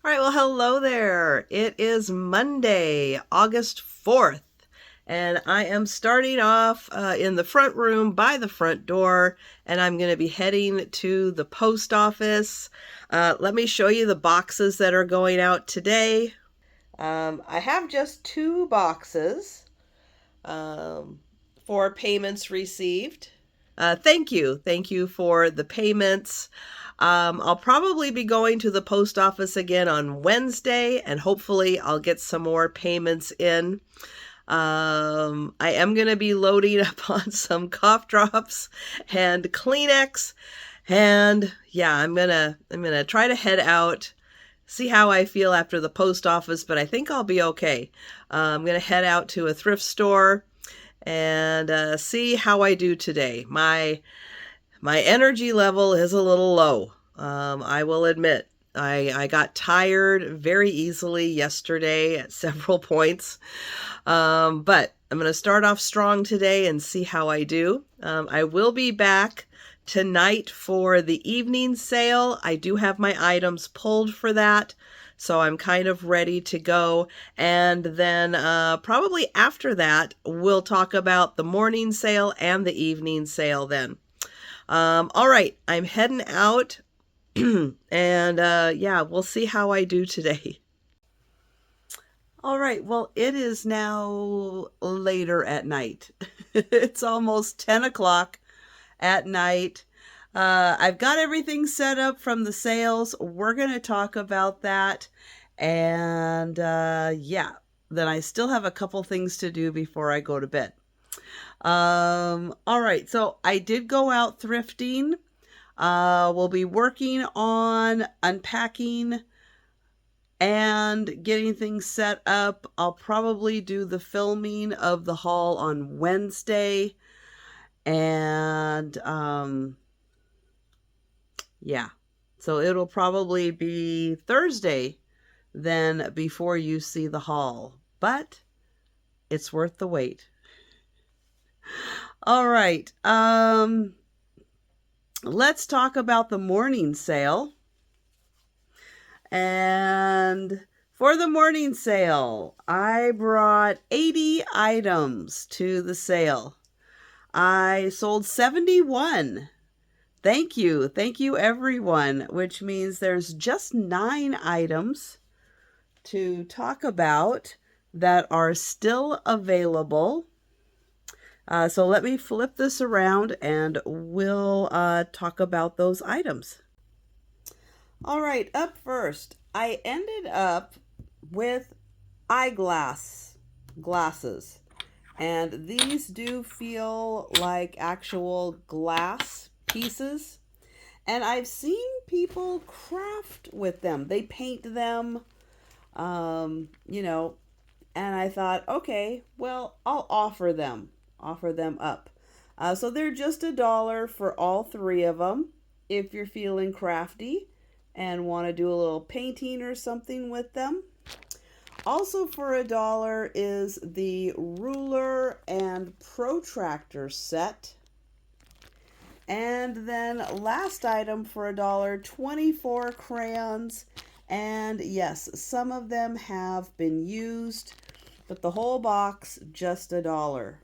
All right, well, hello there. It is Monday, August 4th, and I am starting off in the front room by the front door, and I'm going to be heading to the post office. Let me show you the boxes that are going out today. I have just two boxes for payments received. Thank you. Thank you for the payments. I'll probably be going to the post office again on Wednesday, and hopefully I'll get some more payments in. I am going to be loading up on some cough drops and Kleenex, and yeah, I'm gonna try to head out, see how I feel after the post office, but I think I'll be okay. I'm gonna head out to a thrift store and see how I do today. My energy level is a little low. I will admit. I got tired very easily yesterday at several points. But I'm going to start off strong today and see how I do. I will be back tonight for the evening sale. I do have my items pulled for that, so I'm kind of ready to go. And then probably after that, we'll talk about the morning sale and the evening sale then. All right, I'm heading out and yeah, we'll see how I do today. All right, well, it is now later at night. It's almost 10 o'clock at night. I've got everything set up from the sales. We're going to talk about that. And yeah, then I still have a couple things to do before I go to bed. All right, so I did go out thrifting. We'll be working on unpacking and getting things set up. I'll probably do the filming of the haul on Wednesday. And yeah, so it'll probably be Thursday then before you see the haul. But it's worth the wait. All right. Let's talk about the morning sale. And for the morning sale, I brought 80 items to the sale. I sold 71. Thank you. Thank you, everyone, which means there's just 9 items to talk about that are still available. So let me flip this around and we'll talk about those items. All right, up first, I ended up with glasses. And these do feel like actual glass pieces. And I've seen people craft with them. They paint them, you know, and I thought, okay, well, I'll offer them up. So they're just $1 for all 3 of them if you're feeling crafty and want to do a little painting or something with them. Also for $1 is the ruler and protractor set. And then last item for $1, 24 crayons. And yes, some of them have been used, but the whole box, just $1.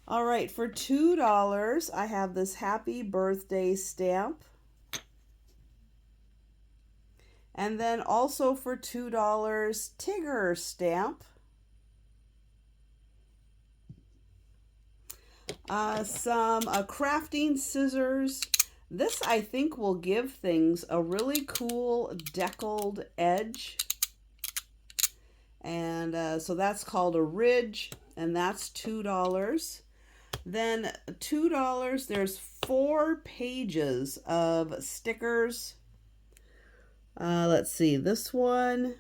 All right, for $2, I have this happy birthday stamp. And then also for $2, Tigger stamp. Some crafting scissors. This, I think, will give things a really cool deckled edge. And so that's called a ridge, and that's $2. Then $2, there's 4 pages of stickers. Let's see, this one,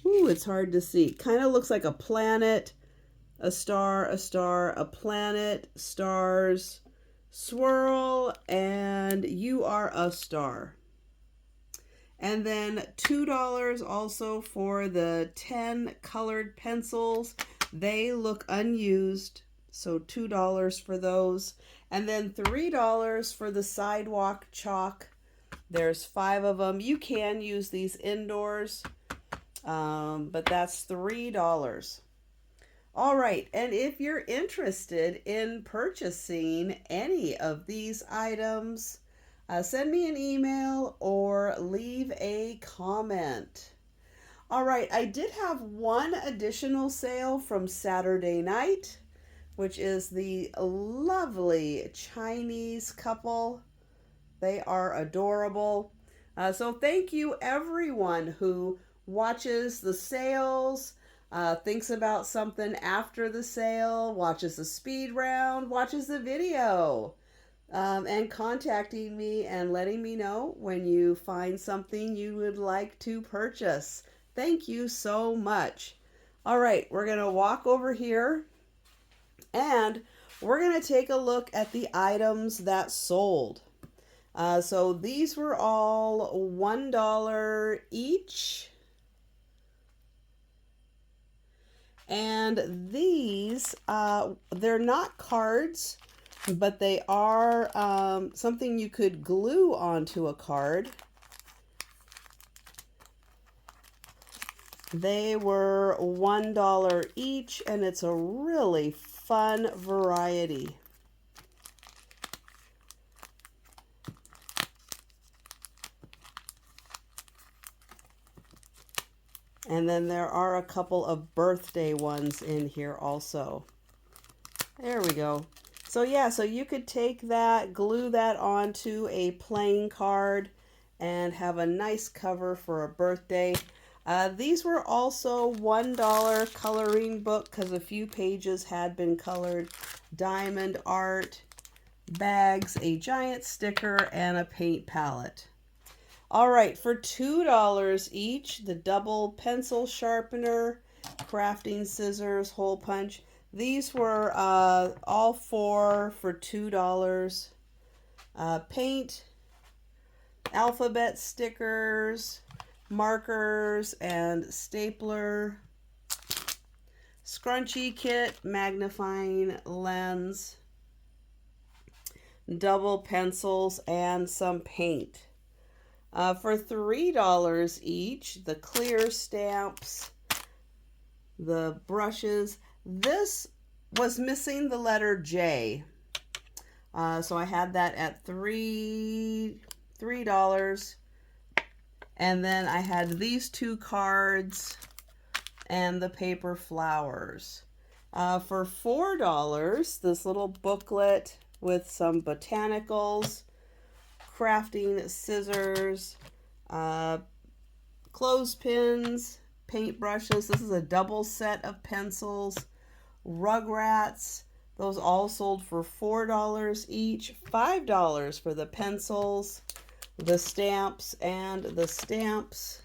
ooh, it's hard to see. Kind of looks like a planet, a star, a planet, stars, swirl, and you are a star. And then $2 also for the 10 colored pencils. They look unused, so $2 for those. And then $3 for the sidewalk chalk. There's 5 of them. You can use these indoors, but that's $3. All right, and if you're interested in purchasing any of these items, send me an email or leave a comment. All right, I did have one additional sale from Saturday night, which is the lovely Chinese couple. They are adorable. So thank you everyone who watches the sales, thinks about something after the sale, watches the speed round, watches the video, and contacting me and letting me know when you find something you would like to purchase. Thank you so much. All right, we're going to walk over here and we're going to take a look at the items that sold. So these were all $1 each. And these, they're not cards, but they are something you could glue onto a card. They were $1 each, and it's a really fun variety. And then there are a couple of birthday ones in here also. There we go. So yeah, so you could take that, glue that onto a plain card and have a nice cover for a birthday. These were also $1 coloring book because a few pages had been colored. Diamond art, bags, a giant sticker, and a paint palette. All right, for $2 each, the double pencil sharpener, crafting scissors, hole punch. These were all four for $2. Paint, alphabet stickers, markers, and stapler. Scrunchie kit, magnifying lens, double pencils, and some paint. For $3 each, the clear stamps, the brushes. This was missing the letter J. So I had that at $3. And then I had these 2 cards and the paper flowers. For $4, this little booklet with some botanicals, crafting scissors, clothespins, paintbrushes. This is a double set of pencils, Rugrats. Those all sold for $4 each. $5 for the pencils, the stamps, and the stamps.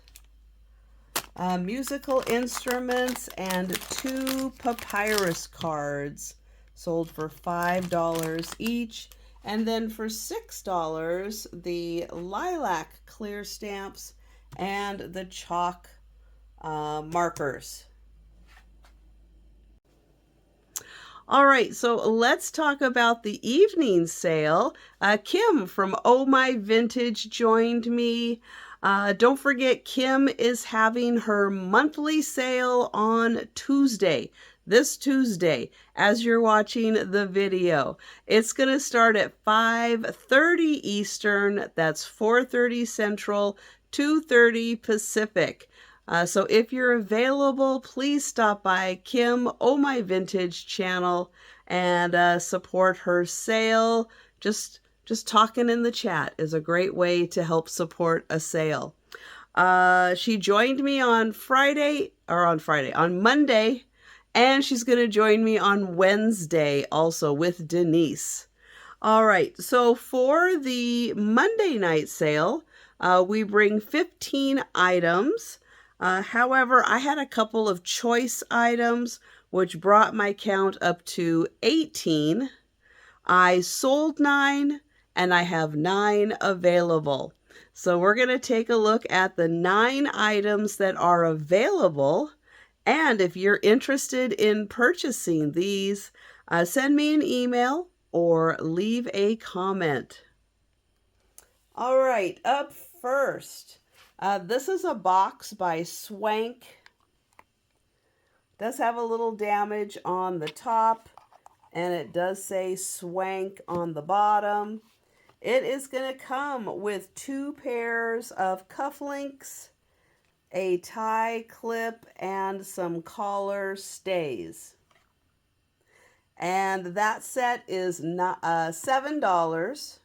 Musical instruments and 2 papyrus cards sold for $5 each. And then for $6, the lilac clear stamps and the chalk markers. All right, so let's talk about the evening sale. Kim from Oh My Vintage joined me. Don't forget, Kim is having her monthly sale on Tuesday. This Tuesday, as you're watching the video. It's going to start at 5:30 Eastern. That's 4:30 Central, 2:30 Pacific. So if you're available, please stop by Kim Oh My Vintage channel and support her sale. Just talking in the chat is a great way to help support a sale. She joined me on Monday, and she's going to join me on Wednesday also with Denise. All right, so for the Monday night sale, we bring 15 items. However, I had a couple of choice items, which brought my count up to 18. I sold 9, and I have 9 available. So we're going to take a look at the 9 items that are available. And if you're interested in purchasing these, send me an email or leave a comment. All right, up first, this is a box by Swank. It does have a little damage on the top, and it does say Swank on the bottom. It is going to come with 2 pairs of cufflinks, a tie clip, and some collar stays. And that set is $7.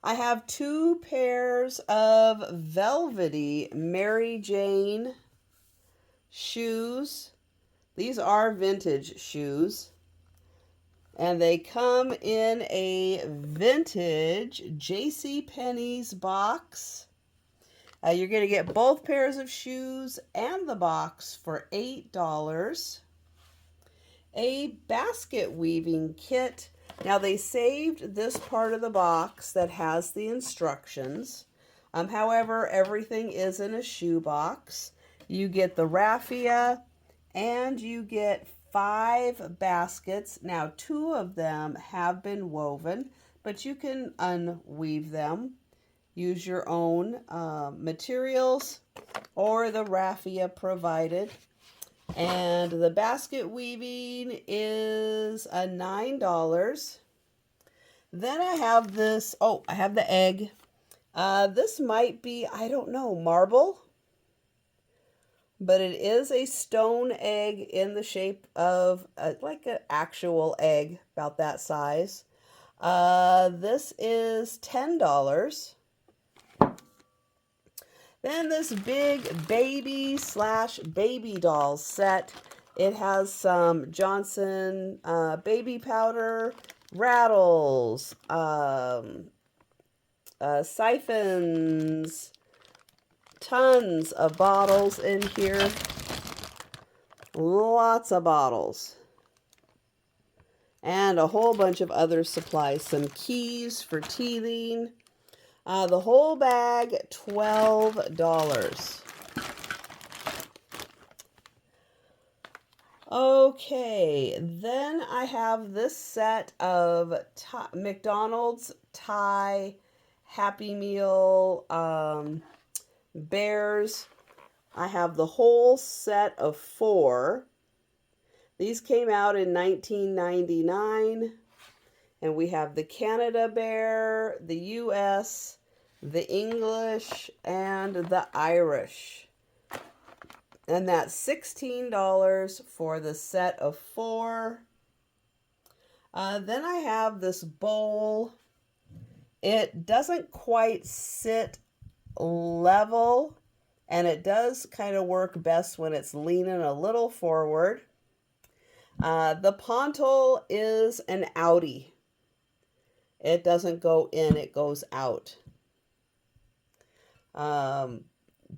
I have 2 pairs of velvety Mary Jane shoes. These are vintage shoes. And they come in a vintage JCPenney's box. You're going to get both pairs of shoes and the box for $8. A basket weaving kit. Now they saved this part of the box that has the instructions. However, everything is in a shoe box. You get the raffia and you get 5 baskets. Now 2 of them have been woven, but you can unweave them. Use your own materials or the raffia provided. And the basket weaving is $9. Then I have this, I have the egg. This might be, I don't know, marble. But it is a stone egg in the shape of like an actual egg, about that size. This is $10. Then this big baby/baby doll set. It has some Johnson baby powder, rattles, siphons, tons of bottles in here. Lots of bottles. And a whole bunch of other supplies. Some keys for teething. The whole bag, $12. Okay, then I have this set of McDonald's Thai Happy Meal bears. I have the whole set of 4. These came out in 1999. And we have the Canada Bear, the US, the English, and the Irish. And that's $16 for the set of 4. Then I have this bowl. It doesn't quite sit level, and it does kind of work best when it's leaning a little forward. The pontal is an outie. It doesn't go in, it goes out.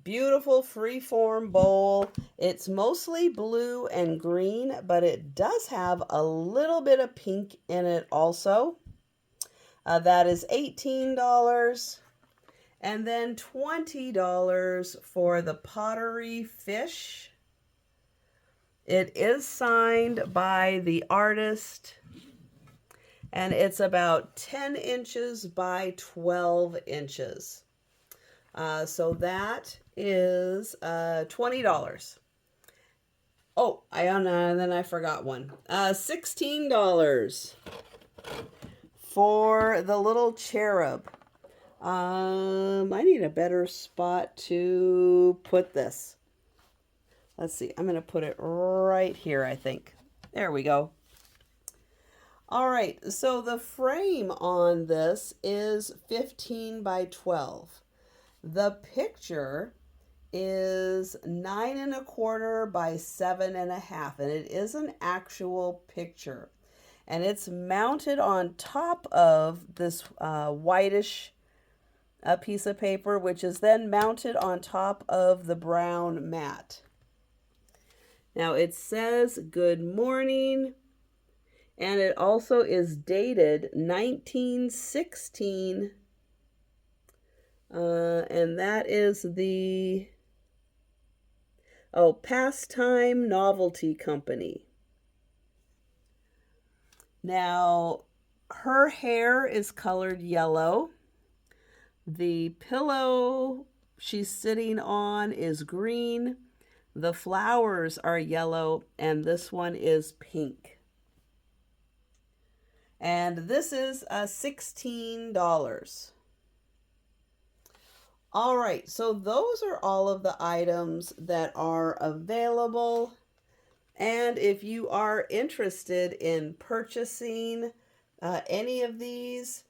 Beautiful freeform bowl. It's mostly blue and green, but it does have a little bit of pink in it also. That is $18. And then $20 for the pottery fish. It is signed by the artist. And it's about 10 inches by 12 inches. So that is $20. Oh, then I forgot one. $16 for the little cherub. I need a better spot to put this. Let's see. I'm going to put it right here, I think. There we go. All right, so the frame on this is 15 by 12. The picture is 9 1/4 by 7 1/2, and it is an actual picture. And it's mounted on top of this whitish piece of paper, which is then mounted on top of the brown mat. Now it says good morning. And it also is dated 1916. And that is the Pastime Novelty Company. Now, her hair is colored yellow. The pillow she's sitting on is green. The flowers are yellow, and this one is pink. And this is $16. All right, so those are all of the items that are available. And if you are interested in purchasing any of these,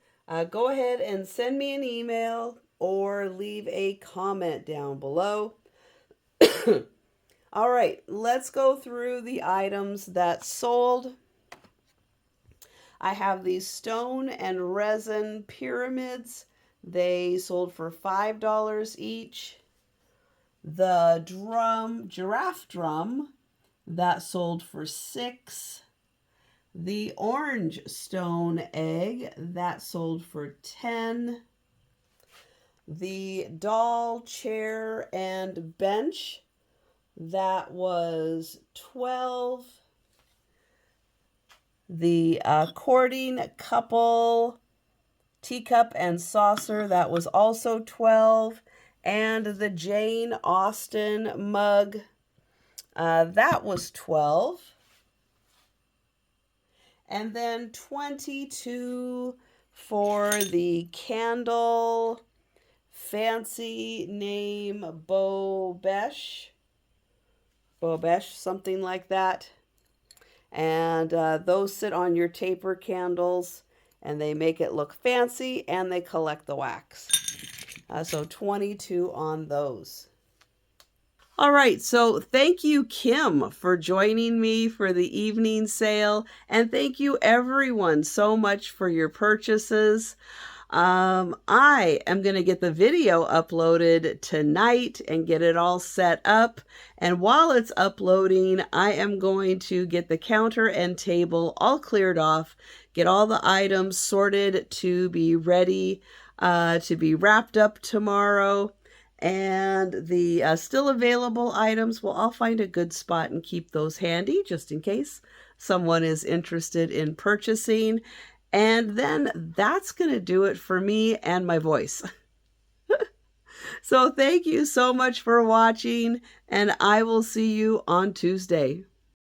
go ahead and send me an email or leave a comment down below. All right, let's go through the items that sold. I have these stone and resin pyramids. They sold for $5 each. The giraffe drum, that sold for $6. The orange stone egg, that sold for $10. The doll chair and bench, that was $12. The courting couple teacup and saucer, that was also $12. And the Jane Austen mug, that was $12. And then $22 for the candle fancy name Bobesh, something like that. And those sit on your taper candles, and they make it look fancy, and they collect the wax. So $22 on those. All right, so thank you, Kim, for joining me for the evening sale, and thank you everyone so much for your purchases. I am going to get the video uploaded tonight and get it all set up. And while it's uploading, I am going to get the counter and table all cleared off, get all the items sorted to be ready to be wrapped up tomorrow. And the still available items, well, I'll find a good spot and keep those handy just in case someone is interested in purchasing. And then that's going to do it for me and my voice. So thank you so much for watching, and I will see you on Tuesday.